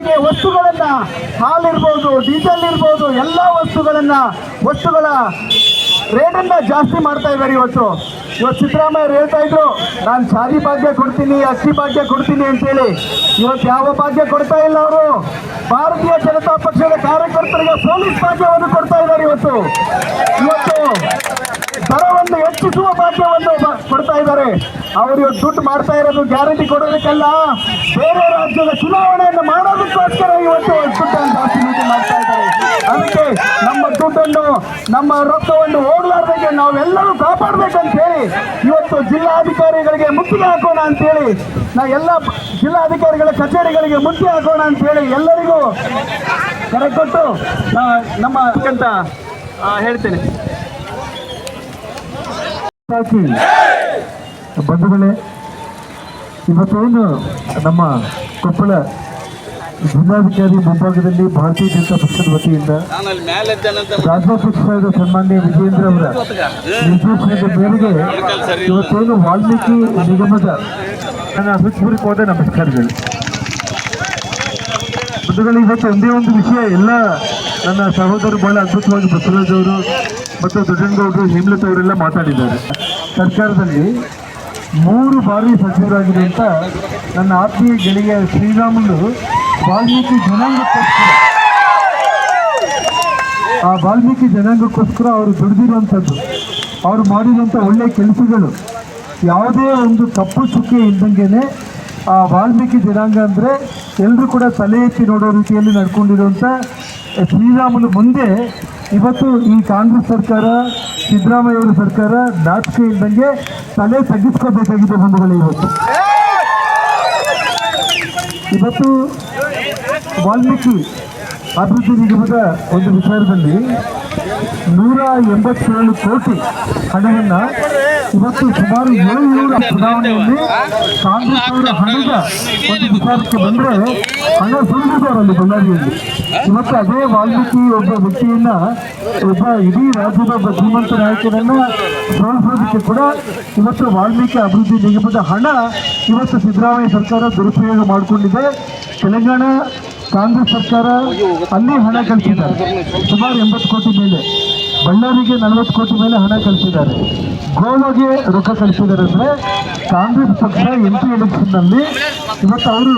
ವಸ್ತುಗಳನ್ನ ಹಾಲಿರ್ಬೋದು, ಡೀಸೆಲ್ ಇರ್ಬೋದು, ಎಲ್ಲ ವಸ್ತುಗಳ ರೇಟನ್ನ ಜಾಸ್ತಿ ಮಾಡ್ತಾ ಇದ್ದಾರೆ. ಇವತ್ತು ಸಿದ್ದರಾಮಯ್ಯ ಹೇಳ್ತಾ ಇದ್ರು, ನಾನು ಶಾದಿ ಭಾಗ್ಯ ಕೊಡ್ತೀನಿ, ಅಕ್ಕಿ ಭಾಗ್ಯ ಕೊಡ್ತೀನಿ ಅಂತೇಳಿ. ಇವತ್ತು ಯಾವ ಭಾಗ್ಯ ಕೊಡ್ತಾ ಇಲ್ಲ ಅವರು. ಭಾರತೀಯ ಜನತಾ ಪಕ್ಷದ ಕಾರ್ಯಕರ್ತರಿಗೆ ಪೊಲೀಸ್ ಭಾಗ್ಯವನ್ನು ಕೊಡ್ತಾ ಇದ್ದಾರೆ. ಇವತ್ತು ದರವನ್ನು ಹೆಚ್ಚಿಸುವ ಭಾಗ್ಯವನ್ನು ಕೊಡ್ತಾ ಇದ್ದಾರೆ. ಅವರು ಇವತ್ತು ದುಡ್ಡು ಮಾಡ್ತಾ ಇರೋದು ಗ್ಯಾರಂಟಿ ಕೊಡೋದಕ್ಕೆಲ್ಲ, ಬೇರೆ ರಾಜ್ಯದ ಚುನಾವಣೆಯನ್ನು ಮಾಡೋದಕ್ಕೋಸ್ಕರ ಇವತ್ತು ದುಡ್ಡನ್ನು ಜಾಸ್ತಿ ಲೂಟಿ ಮಾಡ್ತಾ ಇದ್ದಾರೆ. ಅದಕ್ಕೆ ನಮ್ಮ ದುಡ್ಡನ್ನು, ನಮ್ಮ ರೊಕ್ಕವನ್ನು ಹೋಗ್ಲಾರ್ದಂಗೆ ನಾವೆಲ್ಲರೂ ಕಾಪಾಡಬೇಕಂತ ಹೇಳಿ ಇವತ್ತು ಜಿಲ್ಲಾಧಿಕಾರಿಗಳಿಗೆ ಮುತ್ತಿಗೆ ಹಾಕೋಣ ಅಂತೇಳಿ, ಎಲ್ಲ ಜಿಲ್ಲಾಧಿಕಾರಿಗಳ ಕಚೇರಿಗಳಿಗೆ ಮುತ್ತಿಗೆ ಹಾಕೋಣ ಅಂತೇಳಿ ಎಲ್ಲರಿಗೂ ಕರೆ ಕೊಟ್ಟು ನಮ್ಮ ಅಂತ ಹೇಳ್ತೇನೆ. ಬಂಧುಗಳೇ, ಇವತ್ತೇನು ನಮ್ಮ ಕೊಪ್ಪಳ ಜಿಲ್ಲಾಧಿಕಾರಿ ಮುಂಭಾಗದಲ್ಲಿ ಭಾರತೀಯ ಜನತಾ ಪಕ್ಷದ ವತಿಯಿಂದ ರಾಜ್ಯಾಧ್ಯಕ್ಷರಾದ ಸನ್ಮಾನ್ಯ ವಿಜೇಂದ್ರ ಅವರ ನಿರ್ದೇಶನದ ಮೇರೆಗೆ ಇವತ್ತೇನು ವಾಲ್ಮೀಕಿ ನಿಗಮದ ನನ್ನ ಹೃತ್ಪೂರ್ವಕವಾದ ನಮಸ್ಕಾರಗಳು. ಬಂಧುಗಳು, ಇವತ್ತು ಒಂದೇ ಒಂದು ವಿಷಯ, ಎಲ್ಲ ನನ್ನ ಸಹೋದರರು ಬಹಳ ಅದ್ಭುತವಾಗಿ ಬಸವರಾಜ್ ಅವರು ಮತ್ತು ದೊಡ್ಡನಗೌಡರು, ಹೇಮಲತಾ ಅವರೆಲ್ಲ ಮಾತಾಡಿದ್ದಾರೆ. ಸರ್ಕಾರದಲ್ಲಿ 3 ಬಾರಿ ಸಚಿವರಾಗಿದೆ ಅಂತ ನನ್ನ ಆತ್ಮೀಯ ಗೆಳೆಯ ಶ್ರೀರಾಮುಲು ವಾಲ್ಮೀಕಿ ಜನಾಂಗಕ್ಕೋಸ್ಕರ ಅವರು ದುಡಿದಿರುವಂಥದ್ದು, ಅವರು ಮಾಡಿರುವಂಥ ಒಳ್ಳೆಯ ಕೆಲಸಗಳು, ಯಾವುದೇ ಒಂದು ತಪ್ಪು ಚುಕ್ಕೆ ಇದ್ದಂಗೆ ಆ ವಾಲ್ಮೀಕಿ ಜನಾಂಗ ಅಂದರೆ ಎಲ್ಲರೂ ಕೂಡ ತಲೆ ಎತ್ತಿ ನೋಡೋ ರೀತಿಯಲ್ಲಿ ನಡ್ಕೊಂಡಿರುವಂಥ ಶ್ರೀರಾಮುಲು ಮುಂದೆ ಇವತ್ತು ಈ ಕಾಂಗ್ರೆಸ್ ಸರ್ಕಾರ, ಸಿದ್ದರಾಮಯ್ಯ ಅವರ ಸರ್ಕಾರ ನಾಚಿಕೆ ಇದ್ದಂಗೆ ತಲೆ ತಗ್ಗಿಸ್ಕೋಬೇಕಾಗಿದೆ ಬಂಧುಗಳೇ. ಇವತ್ತು ವಾಲ್ಮೀಕಿ ಅಭಿವೃದ್ಧಿ ನಿಗಮದ ಒಂದು ವಿಚಾರದಲ್ಲಿ 187 ಕೋಟಿ ಹಣವನ್ನು ಇವತ್ತು ಸುಮಾರು 700 ಚುನಾವಣೆಯಲ್ಲಿ ಕಾಂಗ್ರೆಸ್ ಅವರ ಹಣದ ಒಂದು ವಿಚಾರಕ್ಕೆ ಬಂದರೆ ಹಣ ಸುರಿದಿದ್ದಾರಲ್ಲಿ ಬಳ್ಳಾರಿಯಲ್ಲಿ. ಇವತ್ತು ಅದೇ ವಾಲ್ಮೀಕಿ ಒಬ್ಬ ವ್ಯಕ್ತಿಯನ್ನ, ಒಬ್ಬ ಇಡೀ ರಾಜ್ಯದ ಒಬ್ಬ ಶ್ರೀಮಂತ ನಾಯಕರನ್ನು ಸೋಲಿಸೋದಕ್ಕೆ ಕೂಡ ಇವತ್ತು ವಾಲ್ಮೀಕಿ ಅಭಿವೃದ್ಧಿ ನಿಗಮದ ಹಣ ಇವತ್ತು ಸಿದ್ದರಾಮಯ್ಯ ಸರ್ಕಾರ ದುರುಪಯೋಗ ಮಾಡಿಕೊಂಡಿದೆ. ತೆಲಂಗಾಣ ಕಾಂಗ್ರೆಸ್ ಸರ್ಕಾರ ಅಲ್ಲಿ ಹಣ ಕಳಿಸಿದ್ದಾರೆ ಸುಮಾರು 80 ಕೋಟಿ ಮೇಲೆ, ಬಳ್ಳಾರಿಗೆ 40 ಕೋಟಿ ಮೇಲೆ ಹಣ ಕಳಿಸಿದ್ದಾರೆ, ಗೋವಾಗೆ ರೊಕ್ಕ ಕಳಿಸಿದ್ದಾರೆ. ಅಂದರೆ ಕಾಂಗ್ರೆಸ್ ಪಕ್ಷ MP ಎಲೆಕ್ಷನ್ನಲ್ಲಿ ಇವತ್ತು ಅವರು